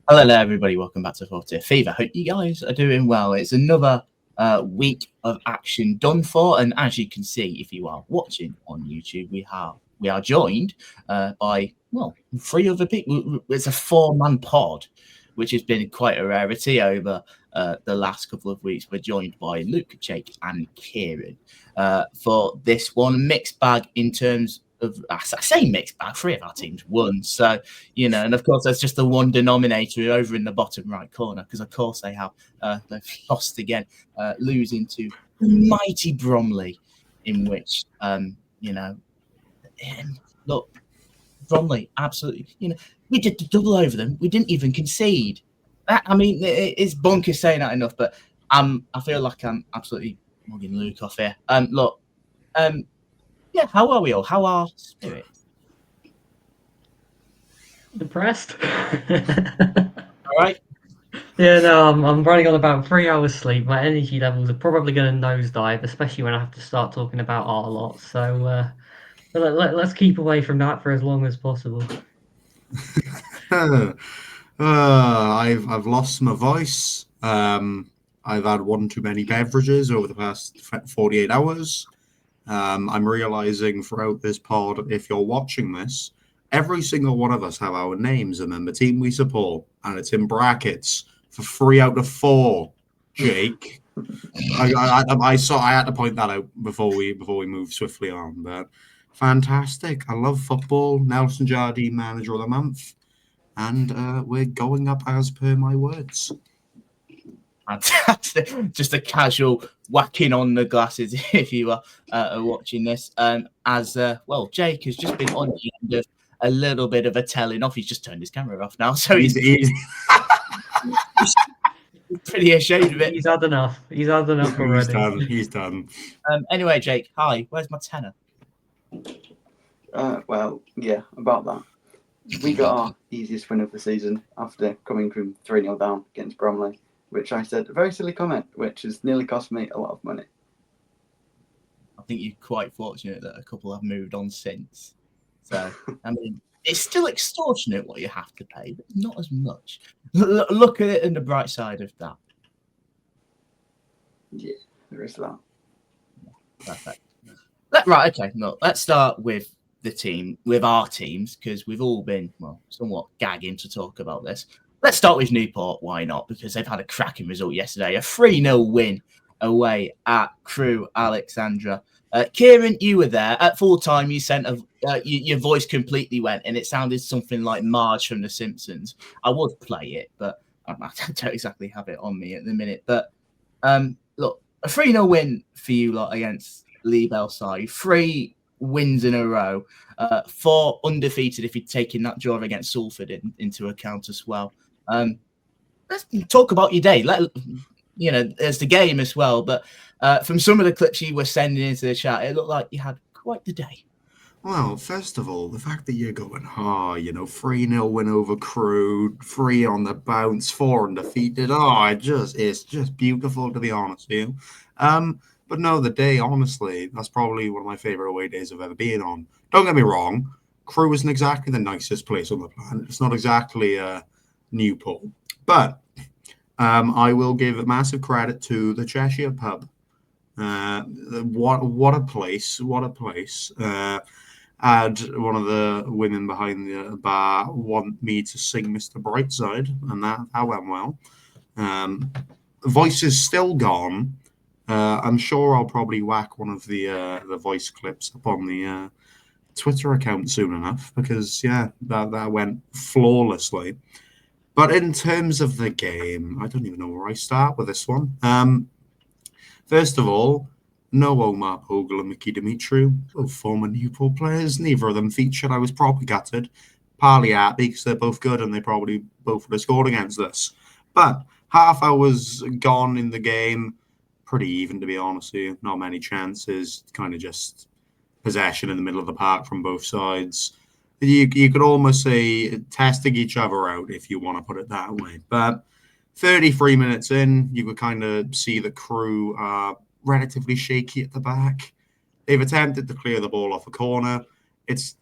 Hello there, everybody. Welcome back to 40 Fever. Hope you guys are doing well. It's another week of action done for, and as you can see, if you are watching on YouTube, we are joined by three other people. It's a four-man pod, which has been quite a rarity over the last couple of weeks. We're joined by Luke, Jake, and Keiron for this one mixed bag in terms of, I say mixed bag, three of our teams won. So, and of course, there's just the one denominator over in the bottom right corner, because of course they've lost again, losing to the mighty Bromley, in which, look, Bromley, absolutely, we did the double over them. We didn't even concede. It's bonkers saying that enough, but I feel like I'm absolutely mugging Luke off here. Yeah, how are we all? How are spirits? Depressed. All right. Yeah, no, I'm running on about 3 hours sleep. My energy levels are probably going to nosedive, especially when I have to start talking about art a lot. So let's keep away from that for as long as possible. I've lost my voice. I've had one too many beverages over the past 48 hours. I'm realizing throughout this pod, if you're watching this, every single one of us have our names and then the team we support, and it's in brackets for 3 out of 4. Jake, I had to point that out before we move swiftly on. But fantastic! I love football. Nelson Jardine, manager of the month, and we're going up as per my words. Fantastic. Just a casual whacking on the glasses if you are watching this. Jake has just been on the end of a little bit of a telling off. He's just turned his camera off now, so he's pretty ashamed of it. He's had enough. He's had enough already. He's done. Anyway, Jake, hi. Where's my tenner? About that. We got our easiest win of the season after coming from 3-0 down against Bromley, which I said a very silly comment, which has nearly cost me a lot of money. I think you're quite fortunate that a couple have moved on since. So, it's still extortionate what you have to pay, but not as much. Look at it in the bright side of that. Yeah, there is that. Perfect. Right, okay. No, let's start with our teams, because we've all been, somewhat gagging to talk about this. Let's start with Newport. Why not? Because they've had a cracking result yesterday. A 3-0 win away at Crewe Alexandra. Keiron, you were there. At full time, you sent your voice completely went, and it sounded something like Marge from The Simpsons. I would play it, but I don't exactly have it on me at the minute. But look, a 3-0 win for you lot against Lee Belsai. 3 wins in a row. 4 undefeated if you're taking that draw against Salford into account as well. Let's talk about your day. There's the game as well, but from some of the clips you were sending into the chat, it looked like you had quite the day. Well, first of all, the fact that you're going, 3-0 win over Crewe, 3 on the bounce, 4 undefeated. It's just beautiful, to be honest with you. But no, the day, honestly, that's probably one of my favourite away days I've ever been on. Don't get me wrong, Crewe isn't exactly the nicest place on the planet. It's not exactly Newport. But I will give massive credit to the Cheshire pub. What a place. What a place. Had one of the women behind the bar want me to sing Mr. Brightside, and that went well. Voice is still gone. I'm sure I'll probably whack one of the voice clips up on the Twitter account soon enough, because that went flawlessly. But in terms of the game, I don't even know where I start with this one. First of all, no Omar Ogle and Mickey Dimitriou, both former Newport players. Neither of them featured. I was probably gutted. Partly happy because they're both good and they probably both would have scored against us. But half hours gone in the game, pretty even, to be honest with you. Not many chances, kind of just possession in the middle of the park from both sides. You could almost say testing each other out, if you want to put it that way. But 33 minutes in, you could kind of see the Crewe are relatively shaky at the back. They've attempted to clear the ball off a corner. It's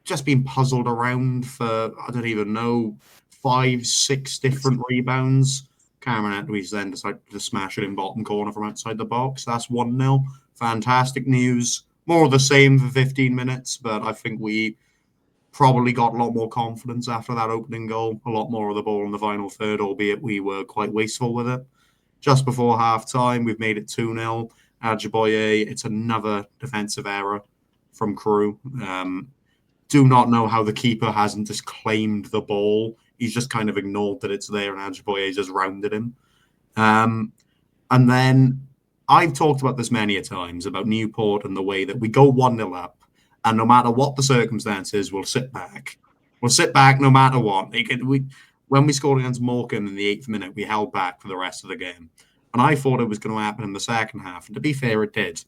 just been puzzled around for, I don't even know, 5-6 different rebounds. Cameron Edwards then decided to smash it in bottom corner from outside the box. That's 1-0. Fantastic news. More of the same for 15 minutes, but I think we probably got a lot more confidence after that opening goal. A lot more of the ball in the final third, albeit we were quite wasteful with it. Just before half-time, we've made it 2-0. Ajiboye, it's another defensive error from Crewe. Do not know how the keeper hasn't just claimed the ball. He's just kind of ignored that it's there, and Ajiboye just rounded him. And then I've talked about this many a times, about Newport and the way that we go 1-0 up, and no matter what the circumstances, we'll sit back. We'll sit back no matter what. When we scored against Morecambe in the 8th minute, we held back for the rest of the game. And I thought it was going to happen in the second half. And to be fair, it did.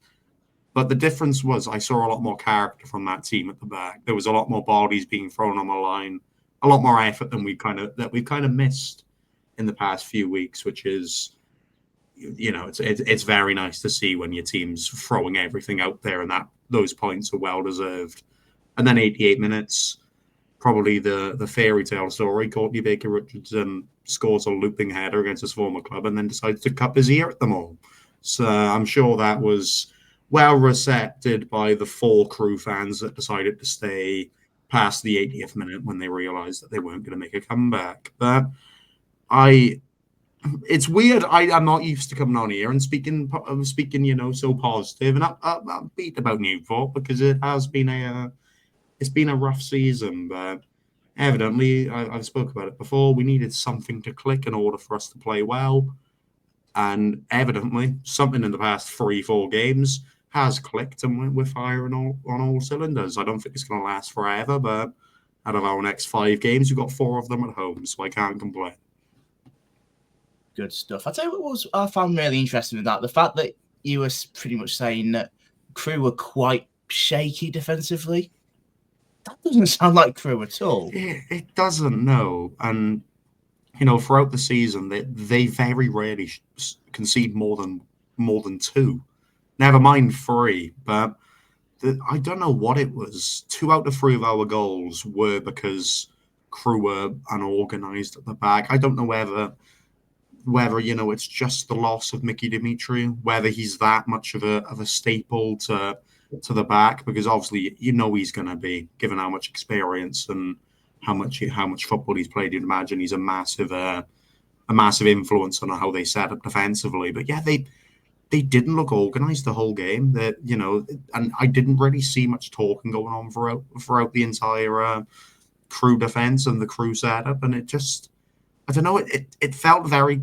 But the difference was I saw a lot more character from that team at the back. There was a lot more bodies being thrown on the line, a lot more effort than we've kind of missed in the past few weeks, which is, it's very nice to see when your team's throwing everything out there, and that those points are well deserved. And then 88 minutes, probably the fairy tale story. Courtney Baker-Richardson scores a looping header against his former club and then decides to cup his ear at them all. So I'm sure that was well received by the 4 Crewe fans that decided to stay past the 80th minute when they realised that they weren't going to make a comeback. But it's weird. I'm not used to coming on here and speaking, so positive and upbeat about Newport, because it has been a rough season. But evidently, I've spoke about it before. We needed something to click in order for us to play well, and evidently, something in the past 3-4 games has clicked, and we're firing on all cylinders. I don't think it's going to last forever, but out of our next 5 games, we've got 4 of them at home, so I can't complain. Good stuff. I'll tell you what I found really interesting with that. The fact that you were pretty much saying that Crewe were quite shaky defensively. That doesn't sound like Crewe at all. It doesn't, no. And, throughout the season, they very rarely concede more than 2. Never mind 3, but I don't know what it was. 2 out of 3 of our goals were because Crewe were unorganised at the back. I don't know whether it's just the loss of Mickey Dimitri, whether he's that much of a staple to the back, because obviously he's going to be, given how much experience and how much football he's played. You'd imagine he's a massive influence on how they set up defensively. But yeah, they didn't look organised the whole game. And I didn't really see much talking going on throughout the entire Crewe defence and the Crewe setup, and it just, I don't know, it felt very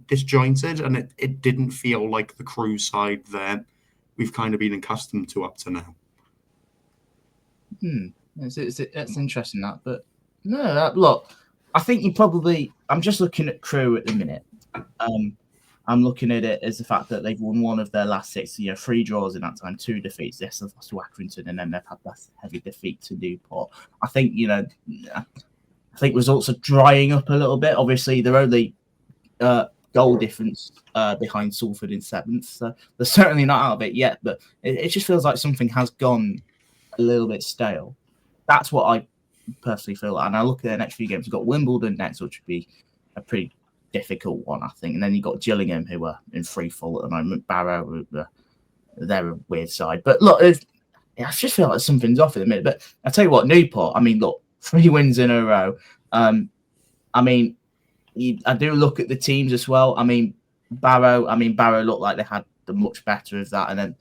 disjointed, and it didn't feel like the Crewe side that we've kind of been accustomed to up to now. It's interesting that, but no, look, I think I'm just looking at Crewe at the minute. I'm looking at it as the fact that they've won 1 of their last 6, 3 draws in that time, 2 defeats. Yes, they've lost to Accrington, and then they've had that heavy defeat to Newport. I think, results are drying up a little bit. Obviously, they're only goal difference behind Salford in 7th, so they're certainly not out of it yet. But it just feels like something has gone a little bit stale. That's what I personally feel like. And I look at the next few games. We've got Wimbledon next, which would be a pretty difficult one, I think. And then you've got Gillingham, who are in free fall at the moment. Barrow, they're a weird side. But look, I just feel like something's off in a minute. But I'll tell you what, Newport, 3 wins in a row. I do look at the teams as well. Barrow looked like they had the much better of that, and then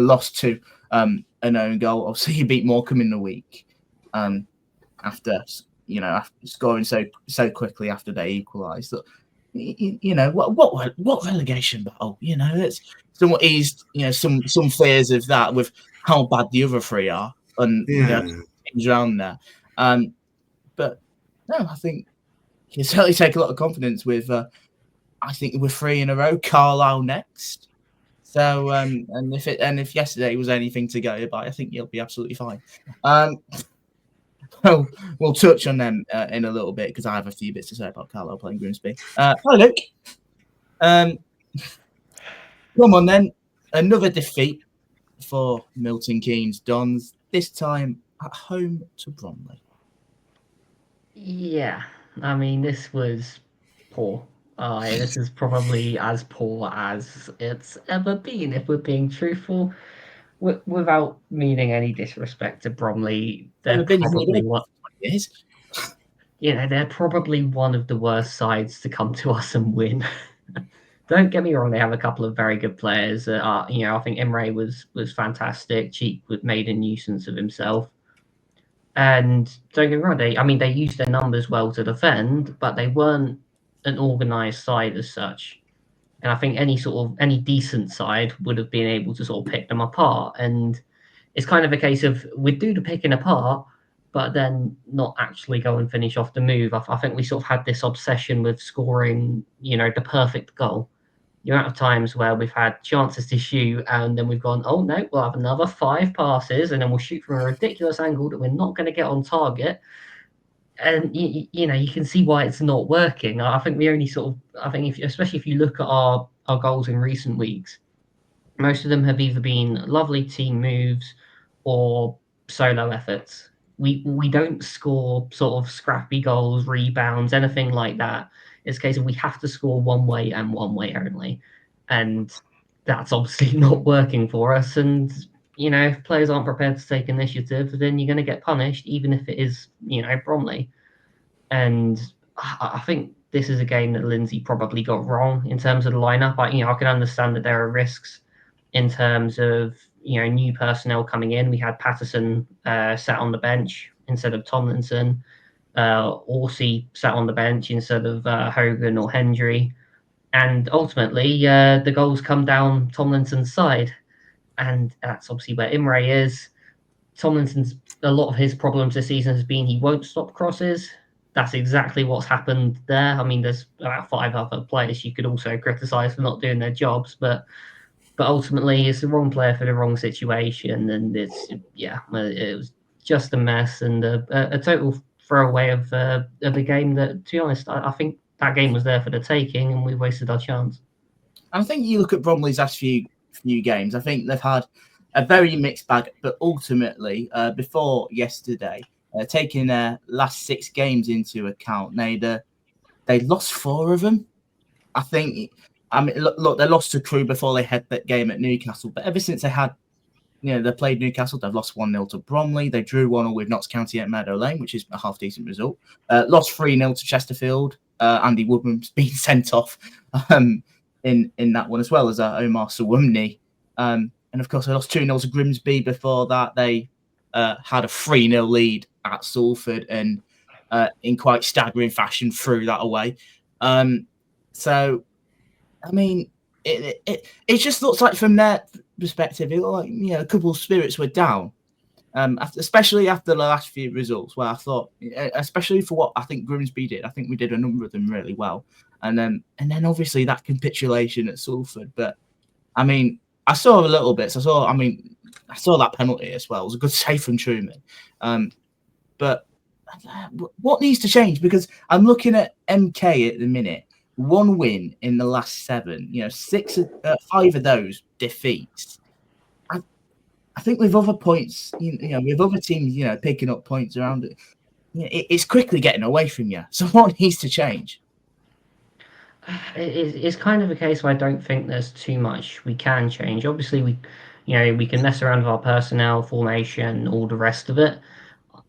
lost to an own goal. Obviously, you beat Morecambe in the week after scoring so quickly after they equalised. What relegation battle? It's somewhat eased some fears of that with how bad the other 3 are and teams around there. But no, I think you can certainly take a lot of confidence with. I think we're 3 in a row. Carlisle next. So and if yesterday was anything to go by, I think you'll be absolutely fine. We'll touch on them in a little bit, because I have a few bits to say about Carlisle playing Grimsby. Hi, Luke. Come on then. Another defeat for Milton Keynes Dons, this time at home to Bromley. Yeah. I mean, this was poor. This is probably as poor as it's ever been, if we're being truthful. Without meaning any disrespect to Bromley, they're Never been in probably the what years. they're probably one of the worst sides to come to us and win. Don't get me wrong; they have a couple of very good players. I think Imre was fantastic. Cheek made a nuisance of himself. And don't get me wrong, they used their numbers well to defend, but they weren't an organised side as such. And I think any decent side would have been able to sort of pick them apart. And it's kind of a case of we'd do the picking apart, but then not actually go and finish off the move. I think we sort of had this obsession with scoring, the perfect goal. The amount of times where we've had chances to shoot and then we've gone, oh no, we'll have another 5 passes and then we'll shoot from a ridiculous angle that we're not going to get on target. And you can see why it's not working. I think we only especially if you look at our goals in recent weeks, most of them have either been lovely team moves or solo efforts. We don't score sort of scrappy goals, rebounds, anything like that. It's a case of we have to score one way and one way only. And that's obviously not working for us. And, if players aren't prepared to take initiative, then you're going to get punished, even if it is, Bromley. And I think this is a game that Lindsay probably got wrong in terms of the lineup. I can understand that there are risks in terms of new personnel coming in. We had Patterson sat on the bench instead of Tomlinson. Orsi sat on the bench instead of Hogan or Hendry. And ultimately, the goals come down Tomlinson's side. And that's obviously where Imre is. A lot of his problems this season has been he won't stop crosses. That's exactly what's happened there. I mean, there's about 5 other players you could also criticise for not doing their jobs, but ultimately it's the wrong player for the wrong situation, and it was just a mess and a total throwaway of a game that, to be honest, I think that game was there for the taking and we wasted our chance. I think you look at Bromley's last few games, I think they've had a very mixed bag, but ultimately, before yesterday, taking their last 6 games into account, they lost 4 of them. I think, look, they lost to Crewe before they had that game at Newcastle, but ever since they played Newcastle, they've lost 1-0 to Bromley. They drew 1-1 with Notts County at Meadow Lane, which is a half-decent result. Lost 3-0 to Chesterfield. Andy Woodman's been sent off in that one, as well as Omar Sawumni. And of course, they lost 2-0 to Grimsby. Before that, they had a 3-0 lead at Salford and in quite staggering fashion threw that away. So, I mean, it just looks like from their perspective, it looked like a couple of spirits were down, especially after the last few results. Where I thought, especially for what I think Grimsby did, I think we did a number of them really well, and then obviously that capitulation at Salford. But I mean, I saw a little bit. So I saw that penalty as well. It was a good save from Truman. But what needs to change? Because I'm looking at MK at the minute. 1 win in the last 7. 5 of those defeats. I think with other points, with other teams, picking up points around it, it's quickly getting away from you. So what needs to change? It's kind of a case where I don't think there's too much we can change. Obviously, we can mess around with our personnel, formation, all the rest of it.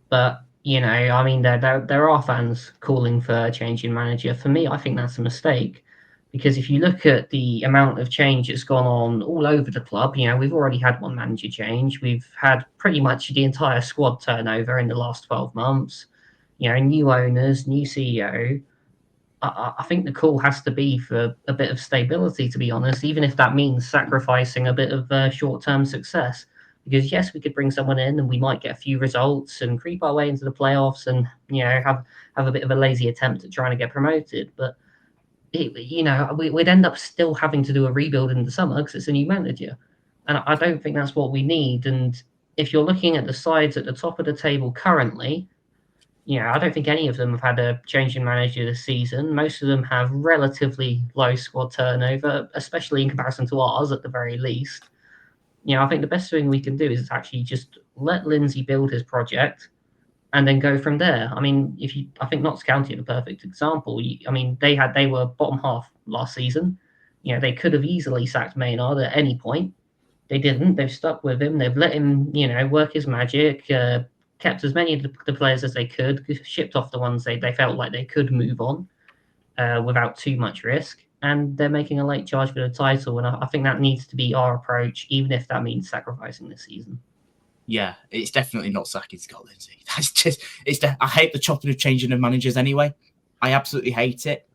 But I mean, there are fans calling for a change in manager. For me, I think that's a mistake, because if you look at the amount of change that's gone on all over the club, we've already had 1 manager change. We've had pretty much the entire squad turnover in the last 12 months. New owners, new CEO. I think the call has to be for a bit of stability, to be honest, even if that means sacrificing a bit of short-term success. Because yes, we could bring someone in and we might get a few results and creep our way into the playoffs and have a bit of a lazy attempt at trying to get promoted. But we'd end up still having to do a rebuild in the summer because it's a new manager, and I don't think that's what we need. And if you're looking at the sides at the top of the table currently, I don't think any of them have had a change in manager this season. Most of them have relatively low squad turnover, especially in comparison to ours at the very least. I think the best thing we can do is actually just let Lindsay build his project and then go from there. I mean, I think Notts County are the perfect example. They were bottom half last season. They could have easily sacked Maynard at any point. They didn't. They've stuck with him. They've let him, work his magic. Kept as many of the players as they could. Shipped off the ones they felt like they could move on without too much risk. And they're making a late charge for the title. And I think that needs to be our approach, even if that means sacrificing this season. Yeah, it's definitely not sacking Scott Lindsay. That's just I hate the chopping and changing of managers anyway. I absolutely hate it.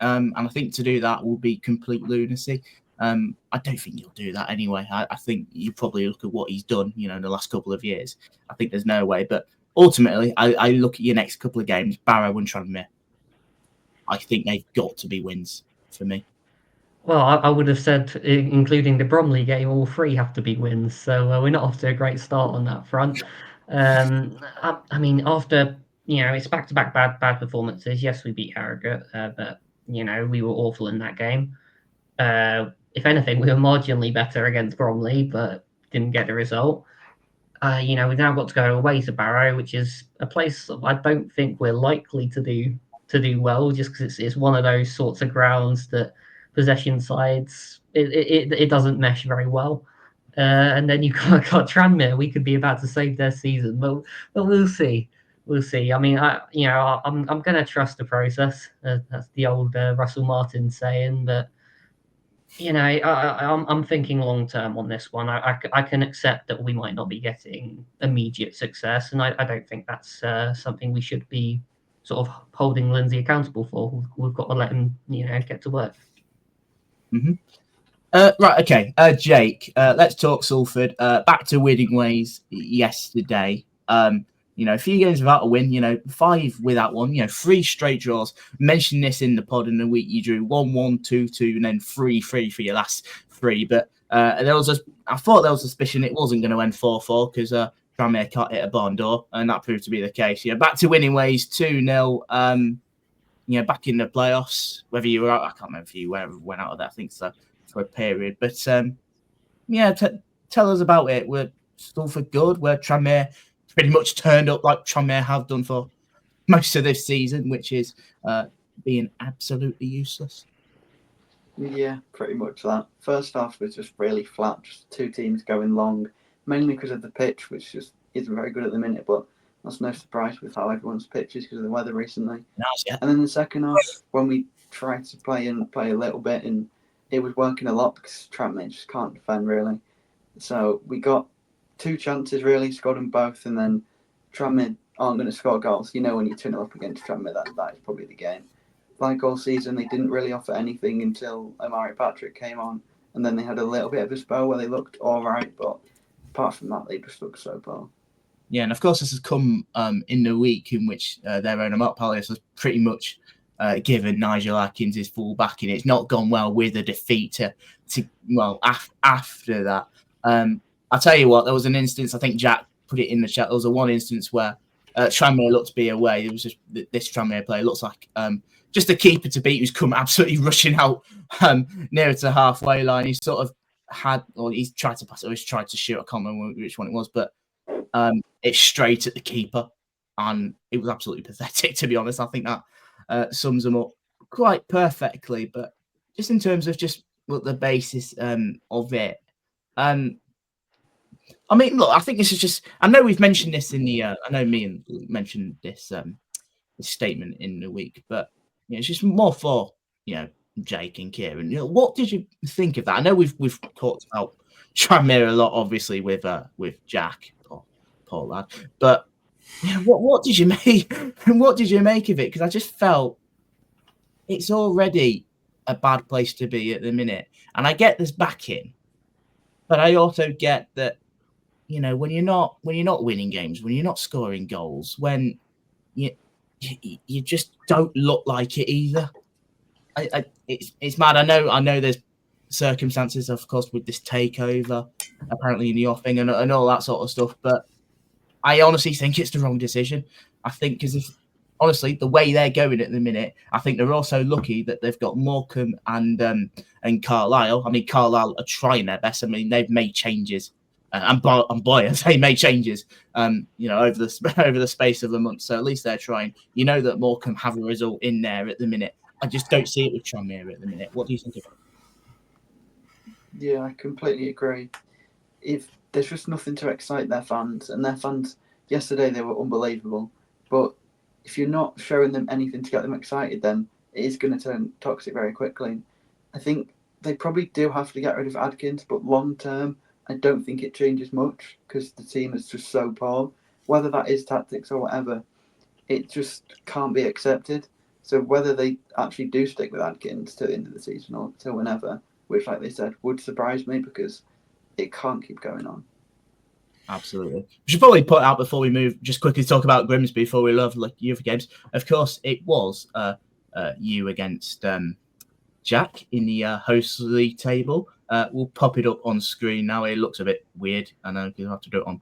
And I think to do that will be complete lunacy. I don't think you'll do that anyway. I think you probably look at what he's done, in the last couple of years. I think there's no way. But ultimately, I look at your next couple of games, Barrow and Tranmere. I think they've got to be wins for me. Well, I would have said, including the Bromley game, all three have to be wins. So we're not off to a great start on that front. I mean, after it's back-to-back bad performances. Yes, we beat Harrogate, but we were awful in that game. If anything, we were marginally better against Bromley, but didn't get the result. We've now got to go away to Barrow, which is a place I don't think we're likely to do well, just because it's one of those sorts of grounds that possession sides it doesn't mesh very well. And then you've got Tranmere. We could be about to save their season, but we'll see. We'll see. I mean, I'm going to trust the process. That's the old Russell Martin saying, but. I'm thinking long term on this one. I can accept that we might not be getting immediate success, and I don't think that's something we should be sort of holding Lindsay accountable for. We've got to let him, get to work. Mm-hmm. Right, okay. Jake, let's talk Salford. Back to winning ways yesterday. A few games without a win, 5 without one, 3 straight draws. Mentioned this in the pod in the week. You drew 1-1, 2-2, and then 3-3 for your last 3. But I thought there was a suspicion it wasn't going to end 4-4 because Tranmere can't hit a barn door, and that proved to be the case. Back to winning ways, 2-0. Back in the playoffs. Whether you were out, I can't remember if you went out of that. I think so for a period. But tell us about it. We're Salford good. We're Tranmere. Pretty much turned up like Tranmere have done for most of this season, which is being absolutely useless. Yeah, pretty much that. First half was just really flat, just 2 teams going long, mainly because of the pitch, which just isn't very good at the minute, but that's no surprise with how everyone's pitch is because of the weather recently. Nice, yeah. And then the second half, when we tried to play a little bit, and it was working a lot because Tranmere just can't defend really. So we got 2 chances really, scored them both, and then Tranmere aren't going to score goals. When you're 2-0 up against Tranmere, that is probably the game. Like all season, they didn't really offer anything until Omari Patrick came on, and then they had a little bit of a spell where they looked all right, but apart from that, they just looked so poor. Yeah, and of course this has come in the week in which their owner Mark Palias has pretty much given Nigel Atkins his full backing. It's not gone well with a defeat after that. I'll tell you what, there was an instance, I think Jack put it in the chat, there was one instance where Tranmere looked to be away. It was just this Tranmere player looks like just a keeper to beat who's come absolutely rushing out nearer to the halfway line. He's sort of he's tried to pass it, or he's tried to shoot. I can't remember which one it was, but it's straight at the keeper. And it was absolutely pathetic, to be honest. I think that sums them up quite perfectly. But just in terms of just the basis of it, I mean, look, I think this is just. I know we've mentioned this in the. I know me and mentioned this statement in the week, but it's just more for Jake and Keiron. What did you think of that? I know we've talked about Tranmere a lot, obviously with Jack, poor lad. But what did you make? What did you make of it? Because I just felt it's already a bad place to be at the minute, and I get this backing, but I also get that. When you're not winning games, when you're not scoring goals, when you just don't look like it either. It's mad. I know there's circumstances, of course, with this takeover, apparently in the offing and all that sort of stuff. But I honestly think it's the wrong decision. I think because honestly, the way they're going at the minute, I think they're also lucky that they've got Morecambe and Carlisle. I mean, Carlisle are trying their best. I mean, they've made changes and boy, as they made changes, over the space of a month. So at least they're trying. You know that Morecambe have a result in there at the minute. I just don't see it with Tranmere at the minute. What do you think of it? Yeah, I completely agree. If there's just nothing to excite their fans, and their fans yesterday they were unbelievable, but if you're not showing them anything to get them excited, then it is going to turn toxic very quickly. I think they probably do have to get rid of Adkins, but long term, I don't think it changes much because the team is just so poor. Whether that is tactics or whatever, it just can't be accepted. So whether they actually do stick with Adkins to the end of the season or till whenever, which, like they said, would surprise me because it can't keep going on. Absolutely. We should probably put out before we move, just quickly talk about Grimsby before we love you for games. Of course, it was you against Jack in the host league table. We'll pop it up on screen now. It looks a bit weird. I know you'll have to do it on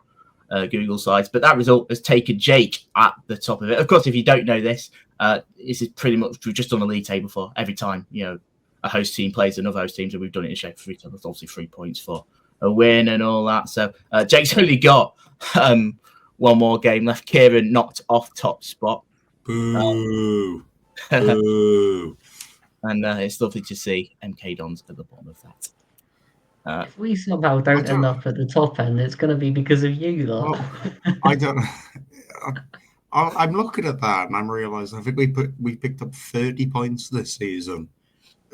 Google Slides, but that result has taken Jake at the top of it. Of course, if you don't know this, this is pretty much we've just done a league table for every time a host team plays another host team, so we've done it in shape for 3 times. That's obviously 3 points for a win and all that. So Jake's only got one more game left. Keiron knocked off top spot. Boo. Boo. And it's lovely to see MK Dons at the bottom of that. If we somehow don't end up at the top end, it's going to be because of you, though. Well, I don't. I'm looking at that and I'm realizing I think we picked up 30 points this season.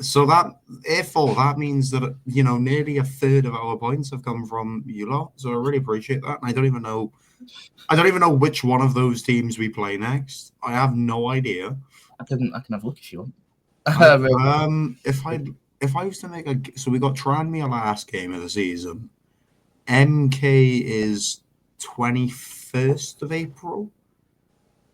So that means that nearly a third of our points have come from you lot. So I really appreciate that. And I don't even know which one of those teams we play next. I have no idea. I can have a look if you want. If I was to make so we got Tranmere last game of the season. MK is 21st of April.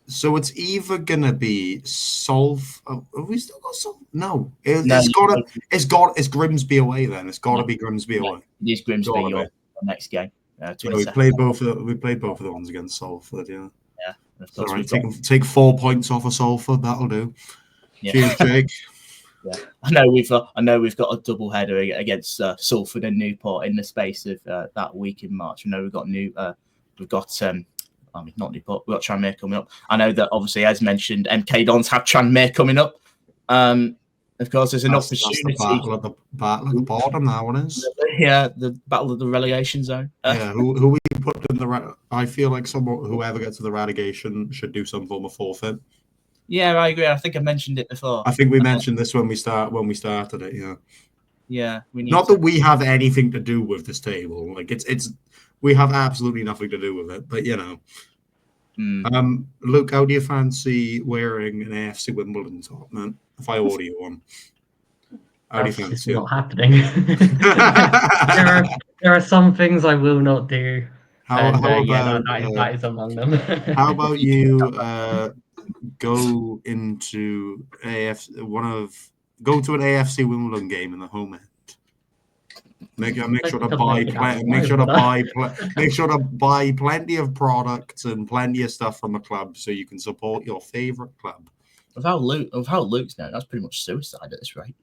So it's either gonna be have we still got Solve? No, it's Grimsby away then. It's got to be Grimsby away. It is Grimsby your next game. We played both of the ones against Salford. Yeah. All right, take 4 points off of Salford. That'll do. Yeah. Cheers, Jake. Yeah, I know we've got a double header against Salford and Newport in the space of that week in March. I know we've got not Newport. We've got Tranmere coming up. I know that obviously, as mentioned, MK Dons have Tranmere coming up. Of course, there's an opportunity. That's the battle at the bottom. That one is. Yeah, the battle of the relegation zone. Who we put in the? I feel like whoever gets to the relegation should do some form of forfeit. Yeah, I agree. I think I mentioned it before. I think we mentioned this when we started it. Yeah. Yeah, we need not that we have anything to do with this table. Like it's we have absolutely nothing to do with it. But Luke, how do you fancy wearing an AFC Wimbledon top, man? If I order you one, how do you fancy it? Not happening. there are some things I will not do. That is among them. How about you go into go to an AFC Wimbledon game in the home end? Make sure to buy plenty of products and plenty of stuff from a club so you can support your favorite club. Of how Luke's now, that's pretty much suicide at this rate.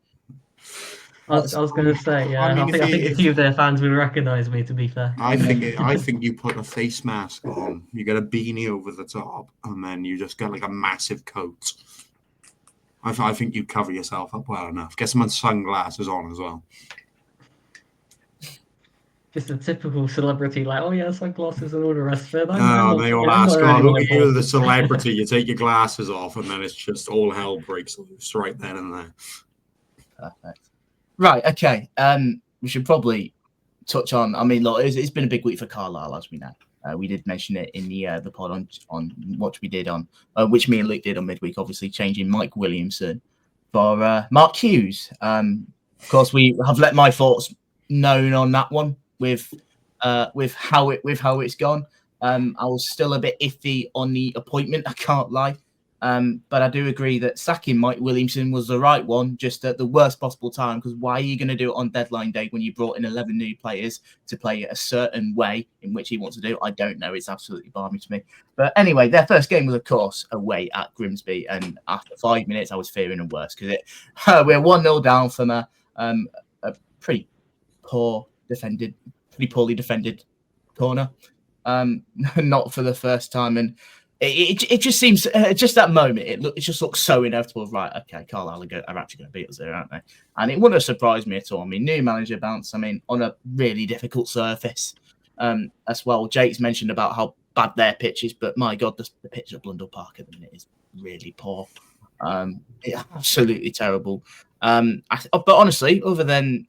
I was going to say, yeah. I think a few of their fans will recognise me. To be fair, I think you put a face mask on, you get a beanie over the top, and then you just get like a massive coat. I think you cover yourself up well enough. Get some sunglasses on as well. Just a typical celebrity, like, oh yeah, sunglasses and all the rest of it. They all ask, you're the celebrity. You take your glasses off, and then it's just all hell breaks loose right then and there. Perfect. Right, okay. We should probably touch on. I mean, look, it's been a big week for Carlisle, as we know. We did mention it in the pod on what we did on, which me and Luke did on midweek. Obviously, changing Mike Williamson for Mark Hughes. Of course, we have let my thoughts known on that one with how it's gone. I was still a bit iffy on the appointment. I can't lie. But I do agree that sacking Mike Williamson was the right one, just at the worst possible time, because why are you going to do it on deadline day when you brought in 11 new players to play a certain way in which he wants to do? I don't know. It's absolutely balmy to me. But anyway, their first game was, of course, away at Grimsby. And after 5 minutes, I was fearing the worst because we're 1-0 down from a pretty poorly defended corner, not for the first time, and it just seems just that moment it just looks so inevitable. Right, okay, Carlisle are actually going to beat us there, aren't they? And it wouldn't have surprised me at all. I mean, new manager bounce. I mean, on a really difficult surface as well. Jake's mentioned about how bad their pitch is, but my God, the pitch at Blundell Park at the minute is really poor. Absolutely terrible. But honestly, other than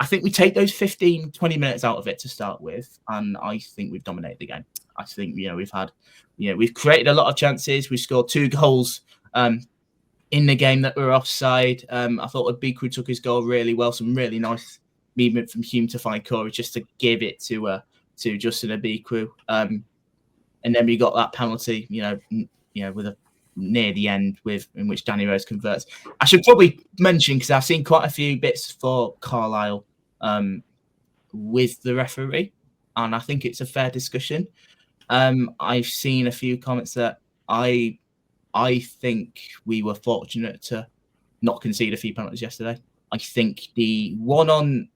I think we take those 15, 20 minutes out of it to start with, and I think we've dominated the game. I think, we've created a lot of chances. We scored 2 goals in the game that were offside. I thought Abiku took his goal really well. Some really nice movement from Hughes to find Corey just to give it to Justin Abiku. And then we got that penalty, with a near the end in which Danny Rose converts. I should probably mention, because I've seen quite a few bits for Carlisle with the referee, and I think it's a fair discussion. I've seen a few comments that I think we were fortunate to not concede a few penalties yesterday. I think the one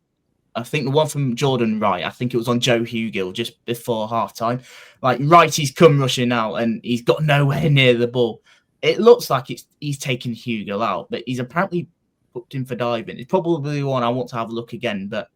from Jordan Wright, I think it was on Joe Hugill just before half-time. Like, Wrighty's come rushing out and he's got nowhere near the ball. It looks like he's taken Hugill out, but he's apparently booked him for diving. It's probably one I want to have a look again, but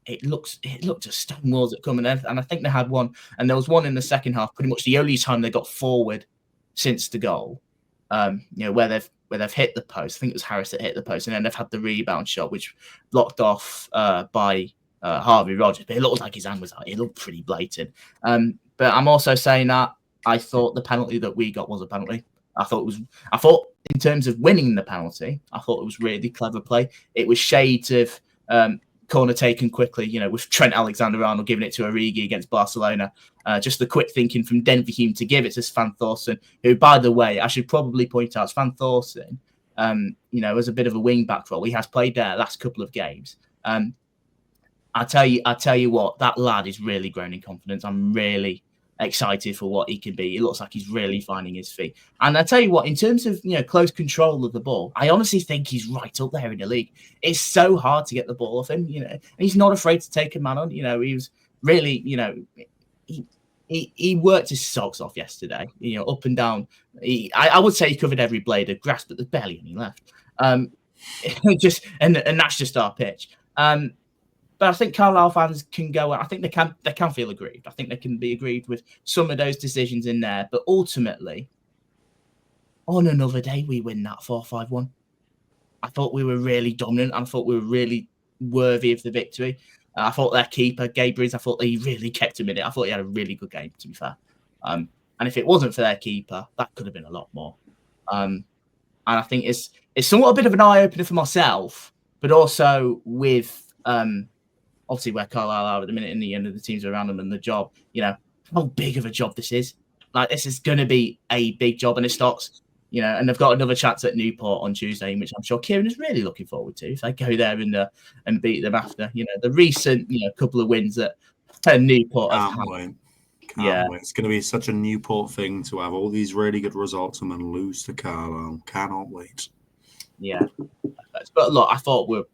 it looked as stone walls that come in, and I think they had one, and there was one in the second half, pretty much the only time they got forward since the goal, where they've hit the post. I think it was Harris that hit the post, and then they've had the rebound shot, which blocked off by Harvey Rogers. But it looked like his hand was out. It looked pretty blatant. But I'm also saying that I thought the penalty that we got was a penalty. I thought in terms of winning the penalty, I thought it was really clever play. It was shades of corner taken quickly, with Trent Alexander-Arnold giving it to Origi against Barcelona. Just the quick thinking from Denver Hume to give it to Svan Thorsen, who, by the way, I should probably point out, Svan Thorsen, as a bit of a wing-back role, he has played there last couple of games. I tell you what, that lad is really grown in confidence. I'm really excited for what he can be. It looks like he's really finding his feet. And I tell you what, in terms of close control of the ball, I honestly think he's right up there in the league. It's so hard to get the ball off him, and he's not afraid to take a man on. He was really, he worked his socks off yesterday, up and down. I would say he covered every blade of grass, but there's barely any left. And that's just our pitch. But I think Carlisle fans can go. I think they can feel aggrieved. I think they can be aggrieved with some of those decisions in there. But ultimately, on another day, we win that 4-5-1. I thought we were really dominant. I thought we were really worthy of the victory. I thought their keeper, Gabriel, I thought he really kept him in it. I thought he had a really good game, to be fair. And if it wasn't for their keeper, that could have been a lot more. And I think it's somewhat a bit of an eye opener for myself, but also with obviously where Carlisle are at the minute, in the end of the teams around them and the job, how big of a job this is. Like, this is going to be a big job, and it starts, and they've got another chance at Newport on Tuesday, which I'm sure Keiron is really looking forward to if they go there and beat them after, the recent, couple of wins that Newport have had. Can't wait. It's going to be such a Newport thing to have all these really good results and then lose to Carlisle. Cannot wait. Yeah. But look, I thought we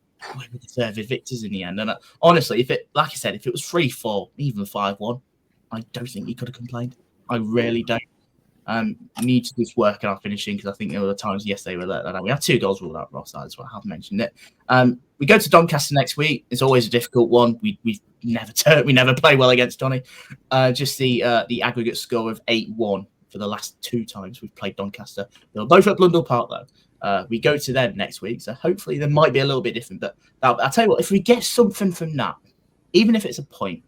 deserved victors in the end. And honestly, if it was 3-4, even 5-1, I don't think he could have complained. I really don't. Need to just work on our finishing, because I think there were times yesterday where we had 2 goals ruled out for offside, so I have mentioned it. We go to Doncaster next week. It's always a difficult one. We never play well against Donny. Just the aggregate score of 8-1 for the last 2 times we've played Doncaster. They were both at Blundell Park though. We go to them next week, so hopefully they might be a little bit different. But I'll tell you what, if we get something from that, even if it's a point,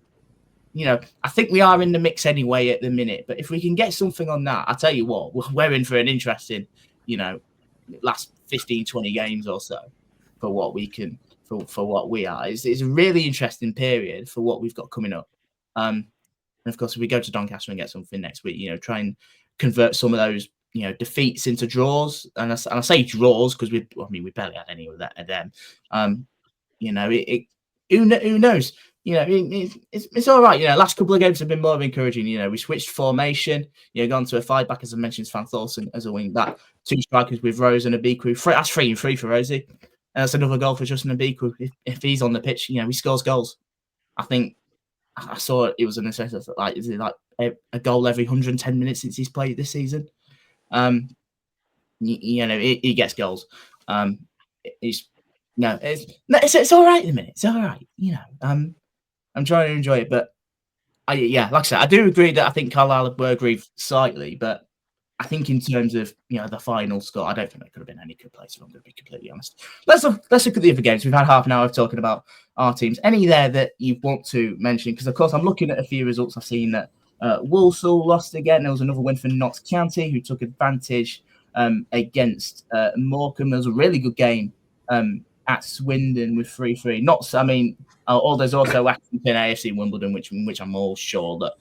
I think we are in the mix anyway at the minute. But if we can get something on that, I'll tell you what, we're in for an interesting, last 15, 20 games or so for what we can, for what we are. It's a really interesting period for what we've got coming up. And of course, if we go to Doncaster and get something next week, try and convert some of those, defeats into draws. And I say draws because we barely had any of that at them. Who knows? It's all right. Last couple of games have been more encouraging. We switched formation. Gone to a 5-back, as I mentioned, Svan Thorsen as a wing back. 2 strikers with Rose and Abiku. That's 3-3 for Rosie. And that's another goal for Justin Abiku. If he's on the pitch, he scores goals. I think I saw it was an assessment like is it like a goal every 110 minutes since he's played this season. You know, he gets goals. It's all right at the minute. It's all right. You know, I'm trying to enjoy it, but like I said, I do agree that I think Carlisle were aggrieved slightly, but I think in terms of the final score, I don't think there could have been any good place. If I'm going to be completely honest, let's look at the other games. We've had half an hour of talking about our teams. Any there that you want to mention? Because of course, I'm looking at a few results. I've seen that Walsall lost again. There was another win for Notts County, who took advantage against Morecambe. There was a really good game at Swindon with 3-3. Notts, I mean, there's also Accrington AFC Wimbledon, which I'm all sure that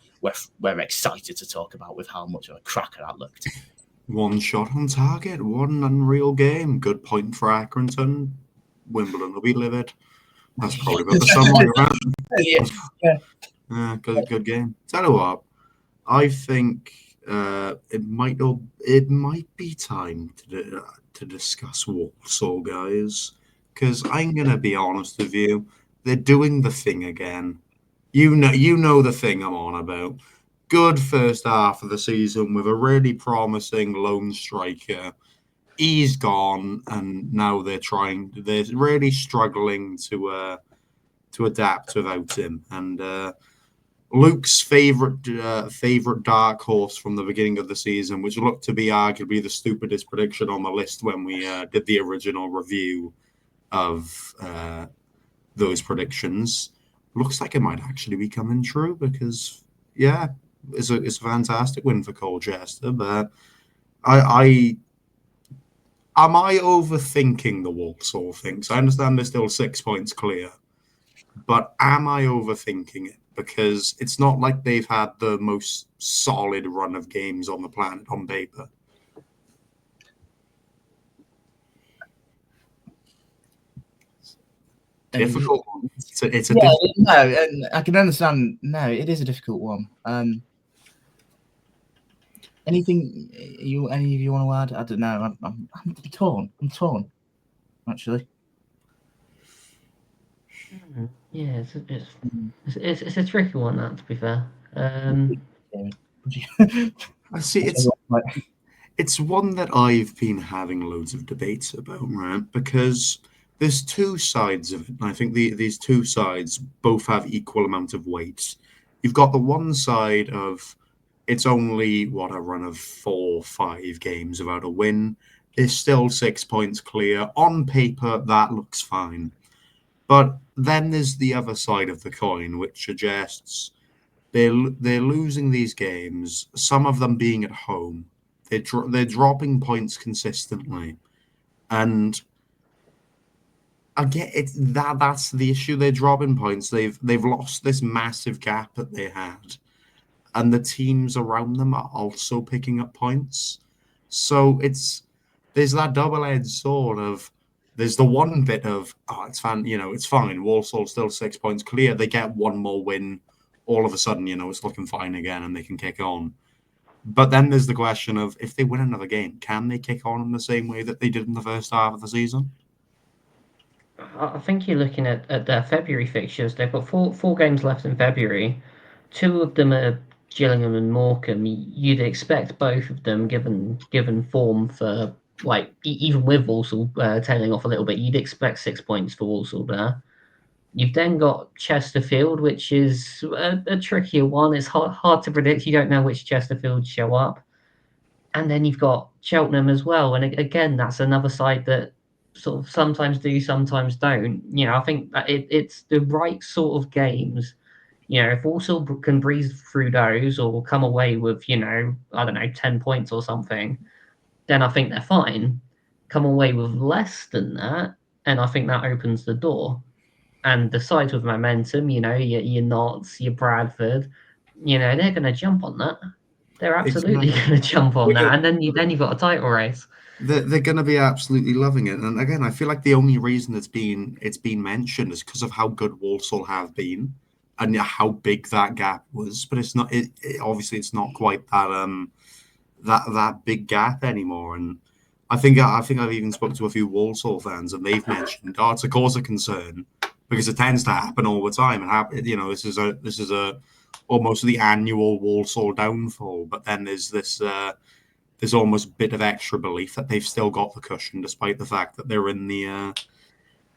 we're excited to talk about with how much of a cracker that looked. One shot on target, one unreal game. Good point for Accrington. Wimbledon will be livid. That's probably about the summary, right? Good game. Tell you what, I think it might be time to discuss Walsall, guys, because I'm gonna be honest with you, they're doing the thing again. You know the thing I'm on about. Good first half of the season with a really promising lone striker. He's gone, and now they're really struggling to adapt without him. And Luke's favorite dark horse from the beginning of the season, which looked to be arguably the stupidest prediction on the list when we did the original review of those predictions, looks like it might actually be coming true because, it's a fantastic win for Colchester. But am I overthinking the Walsall thing? So I understand they're still 6 points clear, but am I overthinking it? Because it's not like they've had the most solid run of games on the planet on paper. Difficult one. It's a and I can understand. No, it is a difficult one. Anything any of you want to add? I don't know. I'm torn. I'm torn. Actually. Yeah, it's a tricky one. That, to be fair. I see. It's one that I've been having loads of debates about, right? Because there's two sides of it. And I think these two sides both have equal amount of weight. You've got the one side of it's only, a run of 4 or 5 games without a win. There's still 6 points clear. On paper, that looks fine. But then there's the other side of the coin, which suggests they're losing these games, some of them being at home. They're dropping points consistently. And I get it. That's the issue. They're dropping points. They've lost this massive gap that they had, and the teams around them are also picking up points. So there's that double-edged sword of there's the one bit of it's fine. Walsall's still 6 points clear. They get one more win. All of a sudden, it's looking fine again, and they can kick on. But then there's the question of if they win another game, can they kick on in the same way that they did in the first half of the season? I think you're looking at their February fixtures. They've got four games left in February. 2 of them are Gillingham and Morecambe. You'd expect both of them, given form for even with Walsall tailing off a little bit, you'd expect 6 points for Walsall there. You've then got Chesterfield, which is a trickier one. It's hard to predict. You don't know which Chesterfield show up. And then you've got Cheltenham as well. And again, that's another side that sort of sometimes do, sometimes don't. I think that it's the right sort of games. If Walsall can breeze through those or come away with, 10 points or something, then I think they're fine. Come away with less than that, and I think that opens the door. And the sides with momentum, your Notts, your Bradford, they're going to jump on that. They're absolutely going to jump on that. And then you've got a title race. They're going to be absolutely loving it. And again, I feel like the only reason it's been mentioned is because of how good Walsall have been and how big that gap was. But it's not. Obviously, it's not quite that big gap anymore. And I think I've even spoken to a few Walsall fans, and they've mentioned, it's a cause of concern because it tends to happen all the time. And this is a almost the annual Walsall downfall. But then there's this almost bit of extra belief that they've still got the cushion, despite the fact that they're in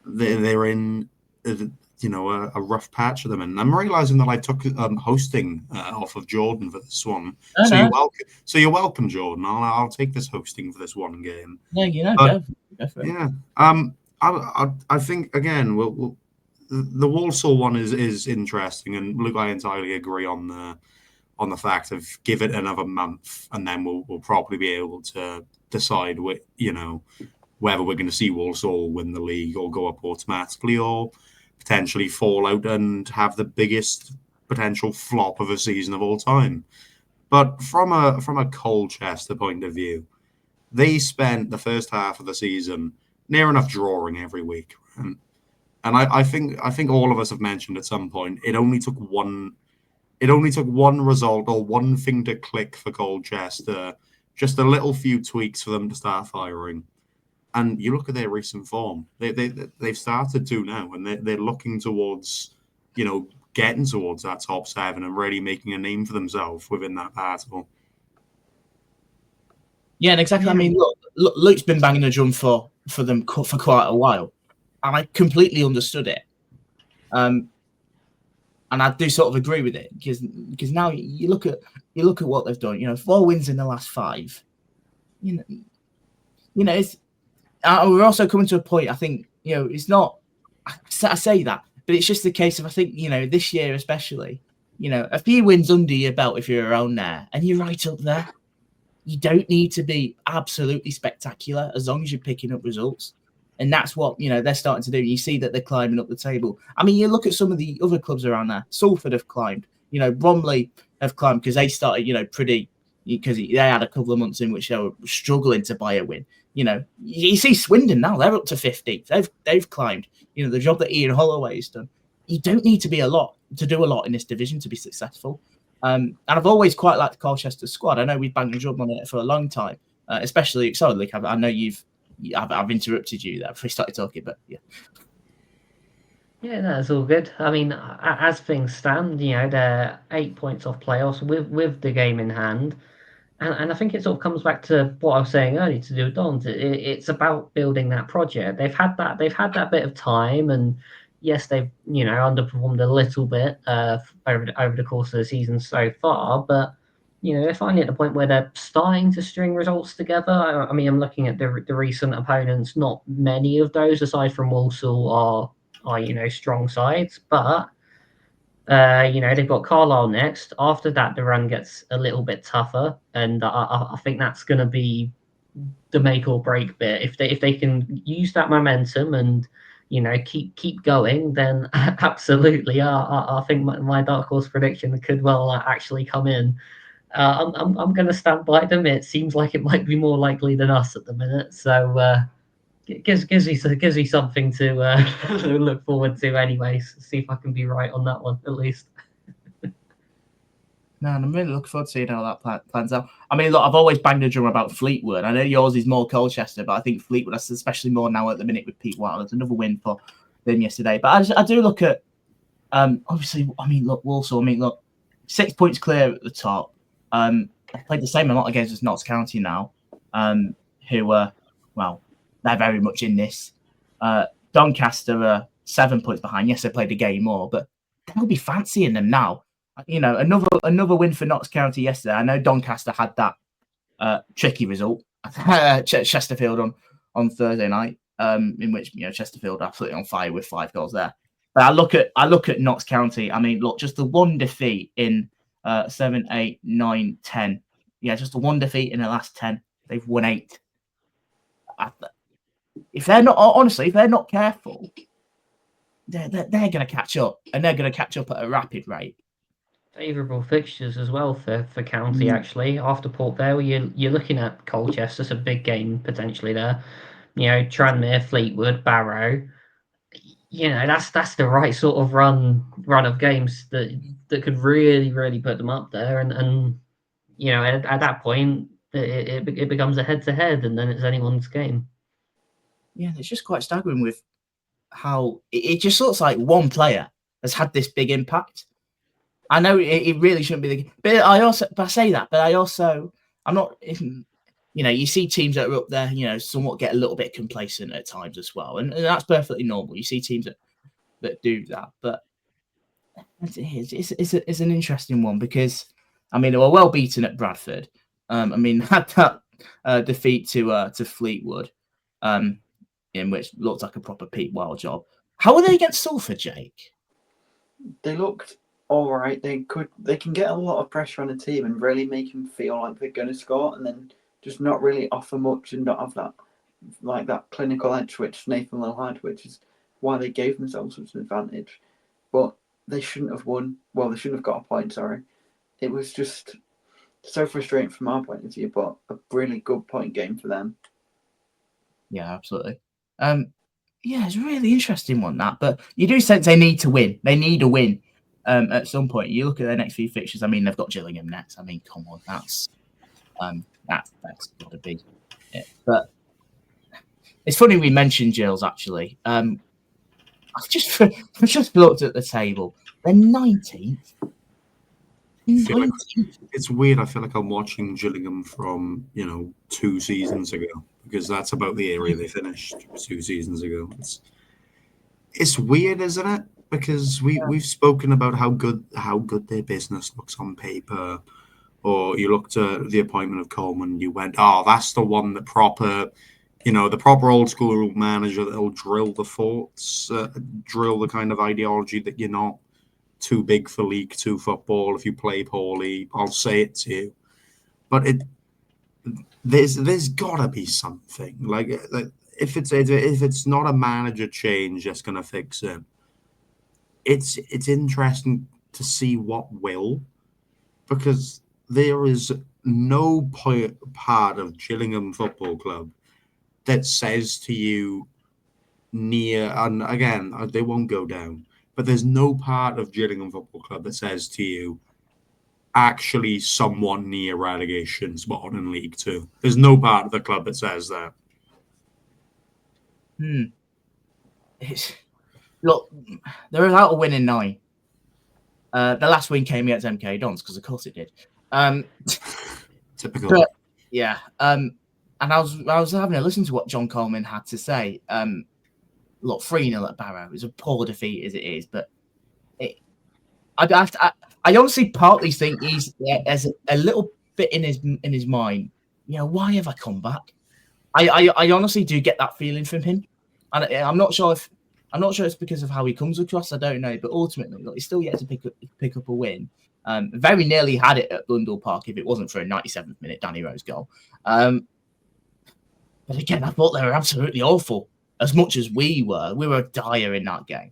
they're in a rough patch at them. And I'm realizing that I took hosting off of Jordan for this one. Oh, so no. you're welcome, Jordan. I'll take this hosting for this one game. Yeah, But, go for it. Yeah. I think again, the Walsall one is interesting, and Luke, I entirely agree on the fact of give it another month, and then we'll probably be able to decide whether we're going to see Walsall win the league or go up automatically, or potentially fall out and have the biggest potential flop of a season of all time. But from a Colchester point of view, they spent the first half of the season near enough drawing every week. And I think all of us have mentioned at some point it only took one result or one thing to click for Colchester, just a little few tweaks for them to start firing. And you look at their recent form; they've started to now, and they're looking towards getting towards that top 7 and really making a name for themselves within that battle. Yeah, and exactly. I mean, look, Luke's been banging the drum for them for quite a while, and I completely understood it. And I do sort of agree with it because now you look at what they've done. 4 wins in the last 5. It's. We're also coming to a point. I think it's not. I say that, but it's just the case of I think this year especially. A few wins under your belt if you're around there, and you're right up there. You don't need to be absolutely spectacular as long as you're picking up results. And that's what, they're starting to do. You see that they're climbing up the table. I mean, you look at some of the other clubs around there. Salford have climbed. Bromley have climbed because they started, because they had a couple of months in which they were struggling to buy a win. You see Swindon now, they're up to 50th. They've climbed. The job that Ian Holloway has done. You don't need to do a lot in this division to be successful. And I've always quite liked Colchester's squad. I know we've banged the drum on it for a long time, especially. Sorry, Luke, I know I've interrupted you there before we started talking, but yeah. Yeah, that's all good. I mean, as things stand, they're 8 points off playoffs with the game in hand. And I think it sort of comes back to what I was saying earlier to do with Dons. It's about building that project. They've had that bit of time, and yes, they've underperformed a little bit over the course of the season so far. But they're finally at the point where they're starting to string results together. I mean, I'm looking at the recent opponents. Not many of those, aside from Walsall, are strong sides, but. They've got Carlisle next. After that, the run gets a little bit tougher, and I think that's going to be the make or break bit. If they can use that momentum and keep going, then absolutely, I think my dark horse prediction could well actually come in. I'm going to stand by them. It seems like it might be more likely than us at the minute, so. It gives me something to look forward to anyways. See if I can be right on that one at least. No, and I'm really looking forward to seeing how that plans out. I mean, look, I've always banged a drum about Fleetwood. I know yours is more Colchester, but I think Fleetwood, that's especially more now at the minute with Pete Wild. There's another win for them yesterday. But I do look at, obviously, I mean, look, Walsall, 6 points clear at the top. They played the same amount against us, Notts County now, who were, they're very much in this. Doncaster are 7 points behind. Yes, they played a game more, but they'll be fancying them now. Another win for Notts County yesterday. I know Doncaster had that tricky result at Chesterfield on Thursday night, in which Chesterfield absolutely on fire with 5 goals there. But I look at Notts County. I mean, look, just the one defeat in 7, 8, 9, 10. Yeah, just the one defeat in the last 10. They've won 8. If they're not careful, they're going to catch up, and they're going to catch up at a rapid rate. Favourable fixtures as well for County actually. After Port Vale, you're looking at Colchester, it's a big game potentially there. Tranmere, Fleetwood, Barrow. That's the right sort of run of games that could really put them up there, and at that point it becomes a head to head, and then it's anyone's game. Yeah, it's just quite staggering with how it just looks like one player has had this big impact. I know it really shouldn't be but I say that, but I'm not. You see teams that are up there, somewhat get a little bit complacent at times as well, and that's perfectly normal. You see teams that do that, but it's an interesting one because they were well beaten at Bradford. Had that defeat to Fleetwood, in which looked like a proper Pete Wild job. How were they against Salford, Jake? They looked all right. They can get a lot of pressure on a team and really make them feel like they're going to score, and then just not really offer much and not have that clinical edge which Nathan Lowe had, which is why they gave themselves such an advantage. But they shouldn't have won. Well, they shouldn't have got a point. Sorry, it was just so frustrating from our point of view, but a really good point game for them. Yeah, absolutely. It's a really interesting one, that. But you do sense they need to win. They need a win at some point. You look at their next few fixtures. They've got Gillingham next. Come on, that's got to be it. But it's funny we mentioned Gills, actually. I've just looked at the table. They're 19th. It's weird. I feel like I'm watching Gillingham from 2 seasons ago, because that's about the area they finished 2 seasons ago. It's weird, isn't it? Because we've spoken about how good their business looks on paper, or you looked at the appointment of Coleman, you went, oh, that's the one that proper, the proper old school manager that'll drill the forts, drill the kind of ideology that you're not too big for League Two football if you play poorly. I'll say it to you, but there's gotta be something like if it's not a manager change that's gonna fix it. It's interesting to see what will, because there is no part of Gillingham Football Club that says to you and again, they won't go down, but there's no part of Gillingham Football Club that says to you, actually somewhat near relegation spot in League Two. There's no part of the club that says that. Look, they're without a win in 9. The last win came against MK Dons, because of course it did. Typical. But, yeah. And I was having a listen to what John Coleman had to say. Look, 3-0 at Barrow. It was a poor defeat as it is, but I honestly partly think he's as a little bit in his mind. Why have I come back? I honestly do get that feeling from him, and I'm not sure it's because of how he comes across. I don't know, but ultimately, look, he's still yet to pick up a win. Very nearly had it at Blundell Park if it wasn't for a 97th minute Danny Rose goal. But again, I thought they were absolutely awful. As much as we were dire in that game.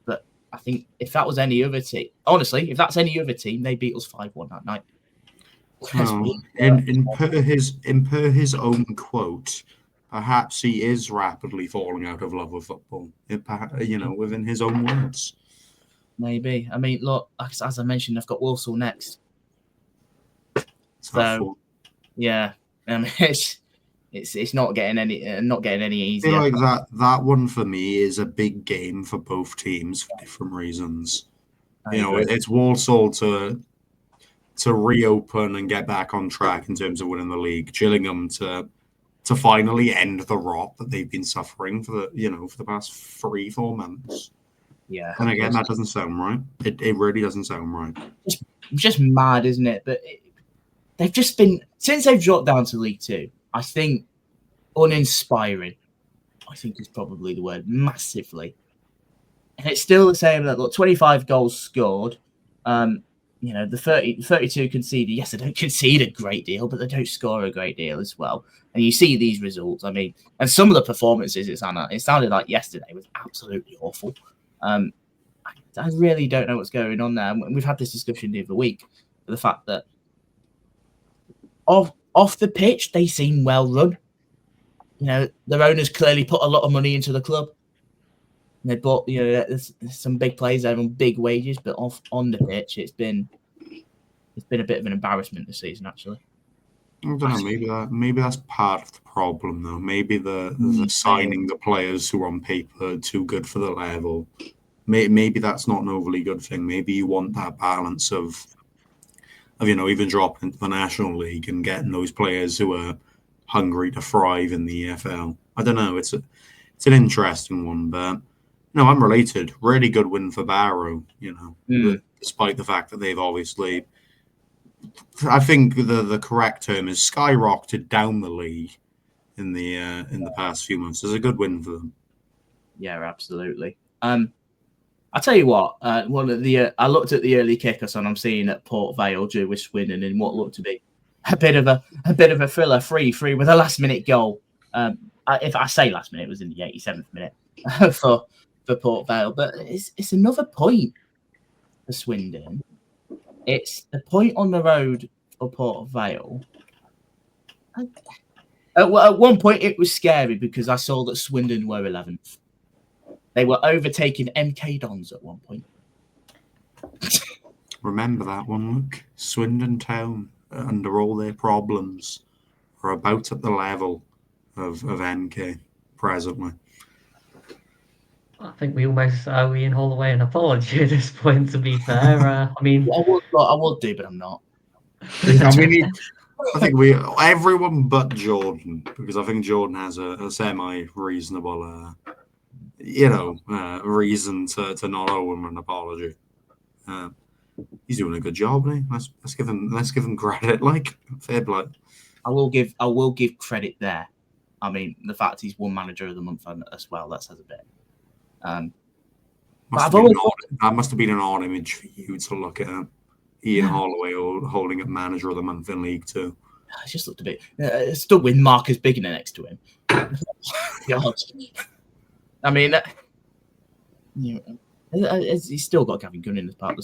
But I think if that was any other team, honestly, if that's any other team, they beat us 5-1 that night. In per his own quote, perhaps he is rapidly falling out of love with football. Within his own words. Maybe. Look, as I mentioned, I've got Walsall next. So yeah, it's not getting any easier. I feel like that one for me is a big game for both teams for different reasons. It's Walsall to reopen and get back on track in terms of winning the league. Gillingham to finally end the rot that they've been suffering for the past 3-4 months. Yeah, and again, that doesn't sound right. It really doesn't sound right. Just mad, isn't it? But they've just been, since they've dropped down to League Two, I think uninspiring. I think is probably the word, massively. And it's still the same. That look, 25 goals scored. The 32 conceded. Yes, they don't concede a great deal, but they don't score a great deal as well. And you see these results. And some of the performances it sounded like yesterday was absolutely awful. I really don't know what's going on there. And we've had this discussion the other week. The fact that off the pitch, they seem well run. Their owners clearly put a lot of money into the club. They bought, there's some big players there on big wages, but on the pitch, it's been a bit of an embarrassment this season, actually. I don't know. Maybe that's part of the problem, though. Maybe the signing the players who are on paper too good for the level. Maybe that's not an overly good thing. Maybe you want that balance of even dropping into the National League and getting those players who are hungry to thrive in the EFL. I don't know. It's an interesting one, but no, I'm related. Really good win for Barrow. Despite the fact that they've obviously, I think the correct term is skyrocketed down the league in the past few months. It's a good win for them. Yeah, absolutely. I'll tell you what. One of the I looked at the early kickers, and I'm seeing at Port Vale drew with Swindon in what looked to be a bit of a thriller, 3-3 with a last minute goal. If I say last minute, it was in the 87th minute for Port Vale, but it's another point for Swindon. It's a point on the road for Port Vale. At one point, it was scary because I saw that Swindon were 11th. They were overtaking MK Dons at one point. Remember that one, look. Swindon Town, under all their problems, are about at the level of MK presently. I think we almost owe Ian Holloway an apology at this point, to be fair. I mean... I would do, but I'm not. I mean, I think everyone but Jordan, because I think Jordan has a semi-reasonable... reason to not owe him an apology. He's doing a good job, isn't he? Let's give him credit. Like, fair play. I will give credit there. I mean, the fact he's won Manager of the Month as well, that says a bit. That must have been an odd image for you to look at Ian Holloway holding up Manager of the Month in League Two. It just looked a bit. Still with Marcus Bigginer next to him. God. I mean, he's still got Gavin Gunn in his part.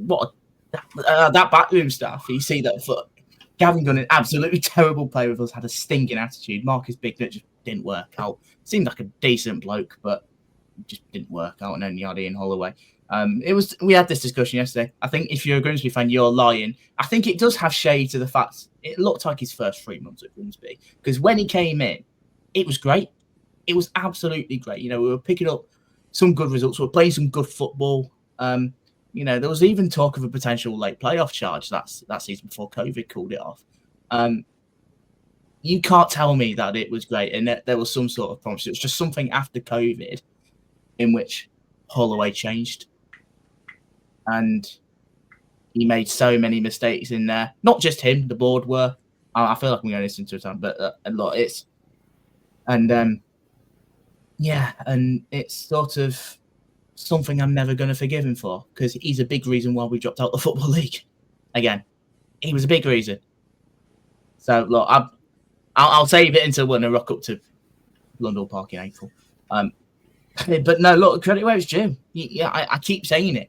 That backroom staff, you see that for Gavin Gunn, an absolutely terrible player with us, had a stinging attitude. Marcus Bignett just didn't work out. Seemed like a decent bloke, but just didn't work out. And only had Ian Holloway. We had this discussion yesterday. I think if you're a Grimsby fan, you're lying. I think it does have shades of the fact it looked like his first 3 months at Grimsby, because when he came in, it was great. It was absolutely great. We were picking up some good results. We were playing some good football. There was even talk of a potential late playoff charge that season before COVID called it off. You can't tell me that it was great and that there was some sort of promise. It was just something after COVID in which Holloway changed. And he made so many mistakes in there. Not just him, the board were. I feel like I'm going to listen to it, but a lot. And it's sort of something I'm never going to forgive him for, because he's a big reason why we dropped out of the Football League. Again, he was a big reason. So, look, I'll save it until when I rock up to London Park in April. But no, look, credit where it's due. I keep saying it.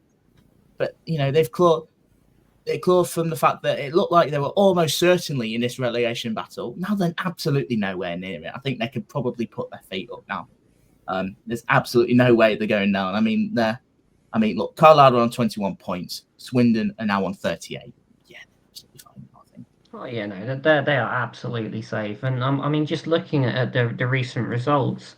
But, they've clawed from the fact that it looked like they were almost certainly in this relegation battle. Now they're absolutely nowhere near it. I think they could probably put their feet up now. There's absolutely no way they're going down. Look, Carlisle are on 21 points. Swindon are now on 38. Yeah, absolutely fine, I think. Oh yeah, no, they are absolutely safe. And just looking at the recent results,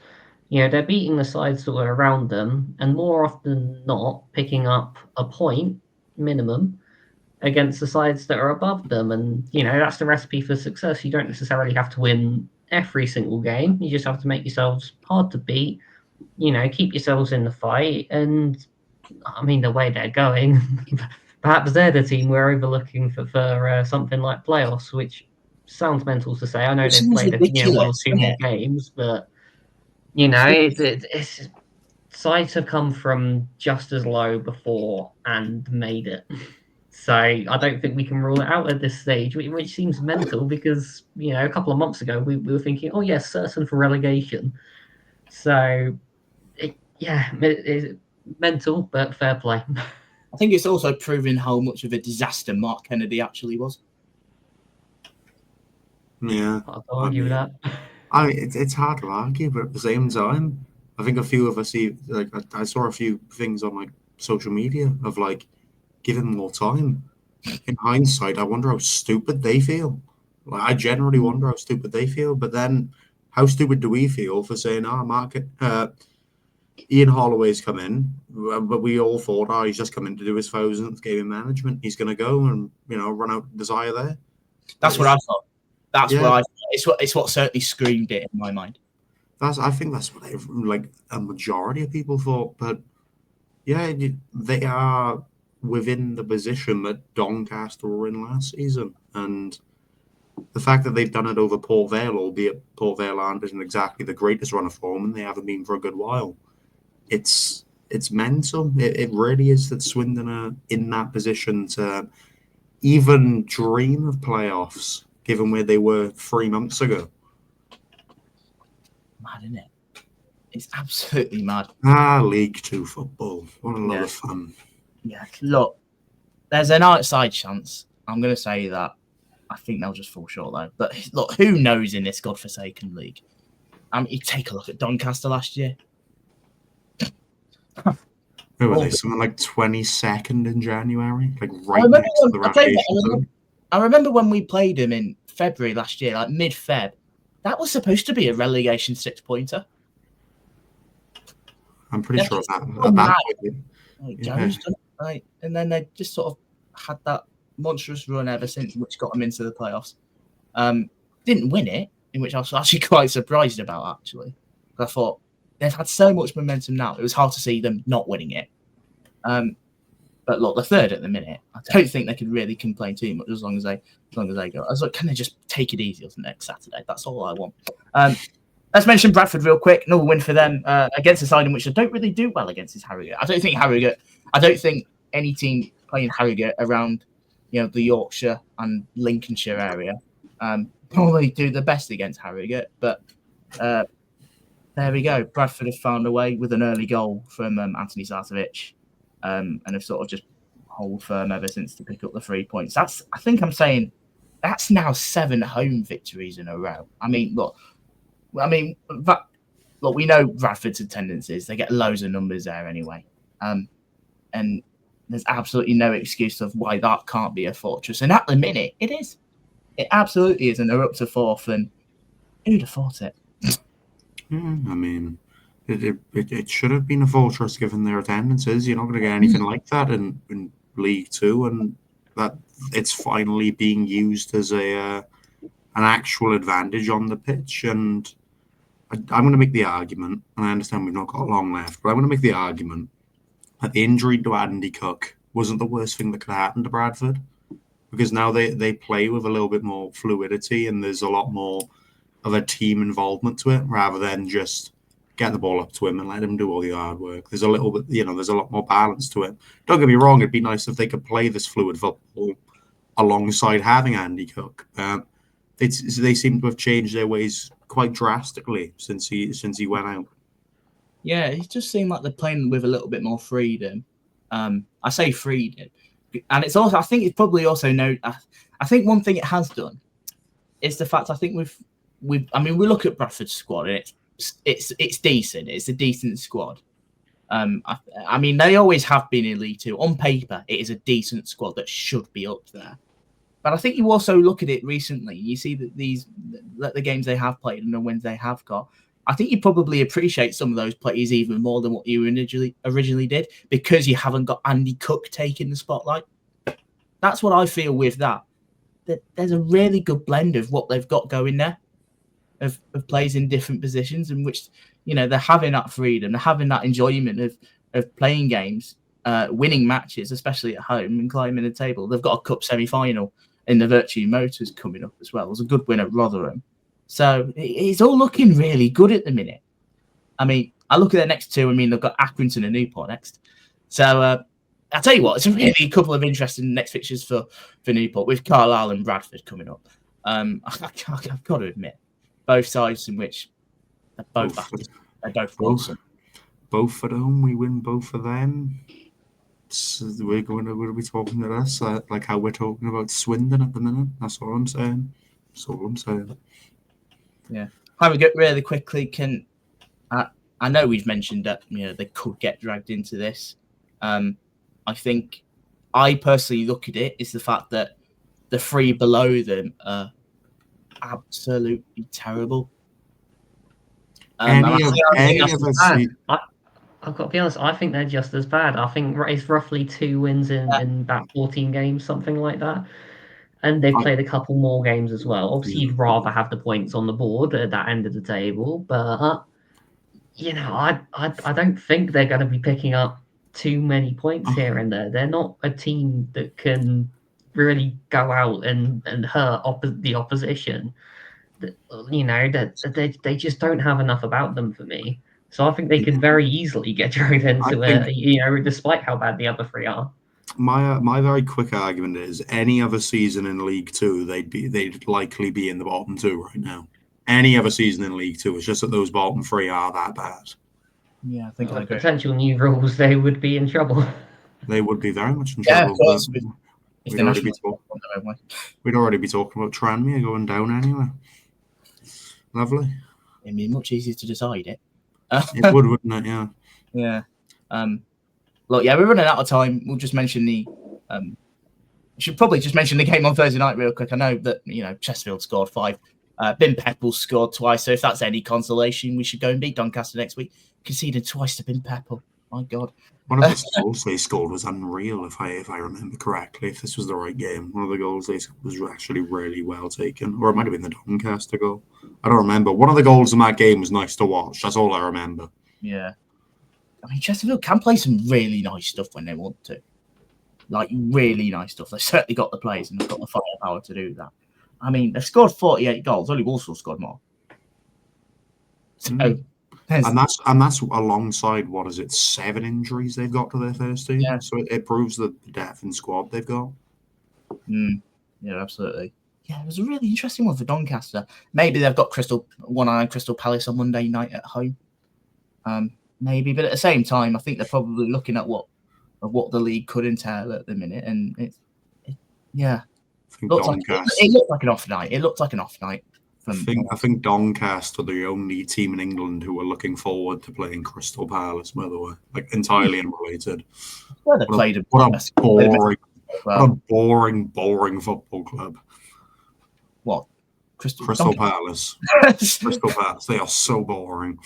they're beating the sides that were around them, and more often than not, picking up a point minimum against the sides that are above them. And that's the recipe for success. You don't necessarily have to win every single game. You just have to make yourselves hard to beat, keep yourselves in the fight. And the way they're going, perhaps they're the team we're overlooking for something like playoffs, which sounds mental to say. I know they've played one or two more games, but it's sides have come from just as low before and made it. So I don't think we can rule it out at this stage, which seems mental because, a couple of months ago we were thinking, oh, yes, certain for relegation. So, it's mental, but fair play. I think it's also proving how much of a disaster Mark Kennedy actually was. Yeah. I'll argue with that. It's hard to argue, but at the same time, I think a few of us, I saw a few things on social media of give him more time. In hindsight, I wonder how stupid they feel. Like, I generally wonder how stupid they feel, but then how stupid do we feel for saying, Ian Holloway's come in, but we all thought, he's just come in to do his 1000th game in management. He's going to go and, run out desire there. That's what I thought. That's Yeah. what I thought. It's what certainly screamed it in my mind. I think that's what a majority of people thought. But yeah, they are within the position that Doncaster were in last season, and the fact that they've done it over Port Vale, albeit Port Vale aren't exactly the greatest run of form, and they haven't been for a good while. It's mental. It really is that Swindon are in that position to even dream of playoffs, given where they were 3 months ago. Mad, isn't it? It's absolutely mad. League Two football. What a lot of fun. Yeah, look, there's an outside chance. I'm going to say that. I think they'll just fall short, though. But look, who knows in this godforsaken league? You take a look at Doncaster last year. Who were they? Something like 22nd in January? Like right next to the relegation zone? I remember when we played them in February last year, like mid-Feb. That was supposed to be a relegation 6-pointer. I'm pretty sure that goes, right? And then they just sort of had that monstrous run ever since, which got them into the playoffs. Didn't win it, in which I was actually quite surprised about, actually. I thought they've had so much momentum now. It was hard to see them not winning it. But look, they're third at the minute. I don't think they could really complain too much as long as they go. I was like, can they just take it easy until next Saturday? That's all I want. Let's mention Bradford real quick. Another win for them against a side in which they don't really do well against is Harrogate. I don't think any team playing Harrogate around the Yorkshire and Lincolnshire area probably do the best against Harrogate. But there we go. Bradford have found a way with an early goal from Anthony Sarcevic, and have sort of just hold firm ever since to pick up the 3 points. I think I'm saying that's now 7 home victories in a row. I mean, look, we know Bradford's tendencies. They get loads of numbers there anyway. And there's absolutely no excuse of why that can't be a fortress. And at the minute, it is. It absolutely is. And they're up to 4th. And who'd have thought it? I mean, it should have been a fortress given their attendances. You're not going to get anything like that in League Two. And that it's finally being used as an actual advantage on the pitch. And I'm going to make the argument, and I understand we've not got long left, but I'm going to make the argument that the injury to Andy Cook wasn't the worst thing that could happen to Bradford, because now they play with a little bit more fluidity and there's a lot more of a team involvement to it rather than just get the ball up to him and let him do all the hard work. There's a little bit, there's a lot more balance to it. Don't get me wrong, it'd be nice if they could play this fluid football alongside having Andy Cook. They seem to have changed their ways quite drastically since he went out. Yeah, it just seemed like they're playing with a little bit more freedom. I say freedom, and it's also, I think it's probably also I think one thing it has done is the fact, I think we look at Bradford's squad and it's decent. It's a decent squad. I mean, they always have been in League Two. On paper, it is a decent squad that should be up there. But I think you also look at it recently. You see that the games they have played and the wins they have got. I think you probably appreciate some of those plays even more than what you originally did, because you haven't got Andy Cook taking the spotlight. That's what I feel with that. There's a really good blend of what they've got going there, of plays in different positions, in which they're having that freedom, they're having that enjoyment of playing games, winning matches, especially at home, and climbing the table. They've got a cup semi-final in the Virtue Motors coming up as well. It was a good win at Rotherham. So it's all looking really good at the minute. I mean, I look at their next two. I mean, they've got Accrington and Newport next. So I'll tell you what, it's really a couple of interesting next fixtures for Newport, with Carlisle and Bradford coming up. I've got to admit, both sides in which they're both awesome. Both at home, we win both of them. So we're be talking to us like how we're talking about Swindon at the minute. That's all I'm saying. Yeah. Harrogate really quickly can. I know we've mentioned that they could get dragged into this. I think I personally look at it is the fact that the three below them are absolutely terrible. Any other I've got to be honest, I think they're just as bad. I think it's roughly 2 wins in about 14 games, something like that. And they've played a couple more games as well. Obviously, you'd rather have the points on the board at that end of the table, but I don't think they're going to be picking up too many points here and there. They're not a team that can really go out and hurt the opposition. That they just don't have enough about them for me. So I think they could very easily get dragged into it, despite how bad the other 3 are. My very quick argument is any other season in League Two, they'd likely be in the bottom 2 right now. Any other season in League Two, it's just that those bottom 3 are that bad. Yeah, I think I agree. Potential new rules, they would be in trouble. They would be very much in Yeah, trouble. of course. We'd already be talking about Tranmere going down anyway. Lovely. It'd be much easier to decide it. It would, wouldn't it? Yeah. Yeah. Look, yeah, we're running out of time. We'll just mention the. Should probably just mention the game on Thursday night real quick. I know that Chesterfield scored 5. Bin Pepple scored twice. So if that's any consolation, we should go and beat Doncaster next week. Conceded twice to Bin Pepple. My God. One of the goals they scored was unreal, if I remember correctly. If this was the right game, one of the goals they scored was actually really well taken, or it might have been the Doncaster goal. I don't remember. One of the goals in that game was nice to watch. That's all I remember. Yeah, I mean Chesterfield can play some really nice stuff when they want to, like really nice stuff. They've certainly got the players and they've got the firepower to do that. I mean, they've scored 48 goals. Only Walsall scored more. So. And that's alongside 7 injuries they've got to their first team. Yeah. So it proves the depth in squad they've got. Yeah, absolutely. Yeah, it was a really interesting one for Doncaster. Maybe they've got one-eyed Crystal Palace on Monday night at home. Maybe, but at the same time, I think they're probably looking at what the league could entail at the minute, and it looked like an off night. It looked like an off night. I think Doncaster are the only team in England who are looking forward to playing Crystal Palace, by the way. Like, entirely unrelated. Well, they played a boring football club. What? Crystal Palace. Crystal Palace. They are so boring.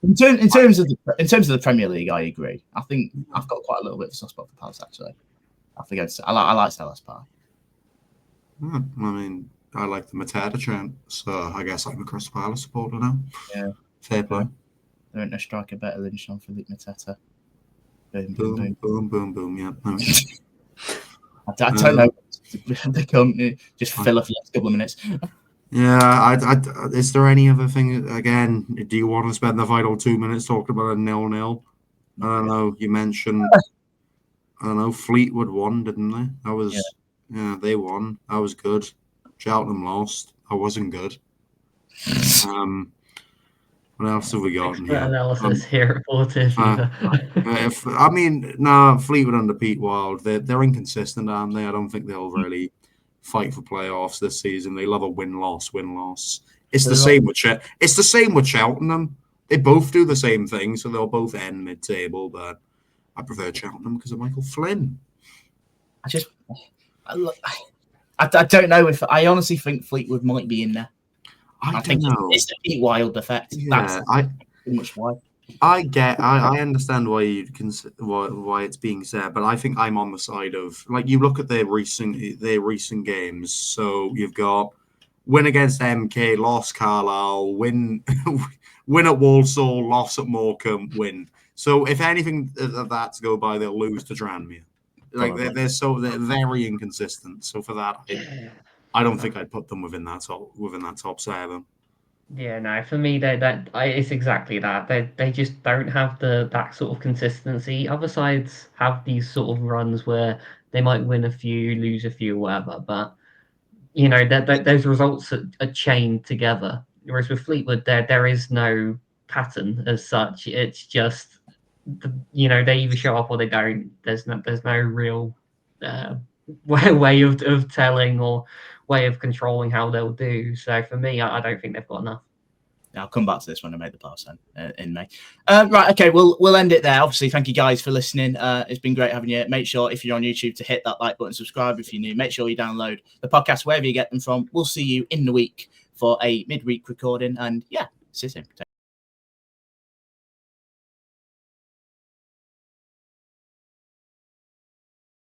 In terms of the Premier League, I agree. I think I've got quite a little bit of a soft spot for Palace, actually. I like Selhurst Park. I mean, I like the Mateta chant, so I guess I'm a Crystal Palace supporter now. Yeah. Fair play. There ain't no striker better than Jean-Philippe Mateta. Boom, boom, boom, boom, boom, yeah. I don't know. They come just fill up the last couple of minutes. Yeah, is there any other thing, again, do you want to spend the final 2 minutes talking about a 0-0? I don't know, you mentioned, Fleetwood won, didn't they? That was, they won. That was good. Cheltenham lost. I wasn't good. What else have we got? Analysis here reported. Fleetwood under Pete Wild, they're inconsistent, aren't they? I don't think they'll really fight for playoffs this season. They love a win-loss. It's the same with Cheltenham. They both do the same thing, so they'll both end mid-table. But I prefer Cheltenham because of Michael Flynn. I don't know if I honestly think Fleetwood might be in there. I think know. It's the Pete Wild effect. Yeah, that's pretty much why. I understand why why it's being said, but I think I'm on the side of, like, you look at their recent games. So you've got win against MK, loss Carlisle, win at Walsall, loss at Morecambe, win. So if anything that's go by, they'll lose to Tranmere. Like they're very inconsistent. So for that, I don't think I'd put them within that top 7. Yeah, no. For me, it's exactly that. They just don't have that sort of consistency. Other sides have these sort of runs where they might win a few, lose a few, whatever. But those results are chained together. Whereas with Fleetwood, there is no pattern as such. It's just they either show up or they don't. There's no real way of telling or way of controlling how they'll do. So for me, I don't think they've got enough. I'll come back to this when I make the pass in May. Right, okay, we'll end it there. Obviously, thank you guys for listening. It's been great having you. Make sure if you're on YouTube to hit that like button, subscribe if you're new. Make sure you download the podcast wherever you get them from. We'll see you in the week for a midweek recording. And yeah, see you soon.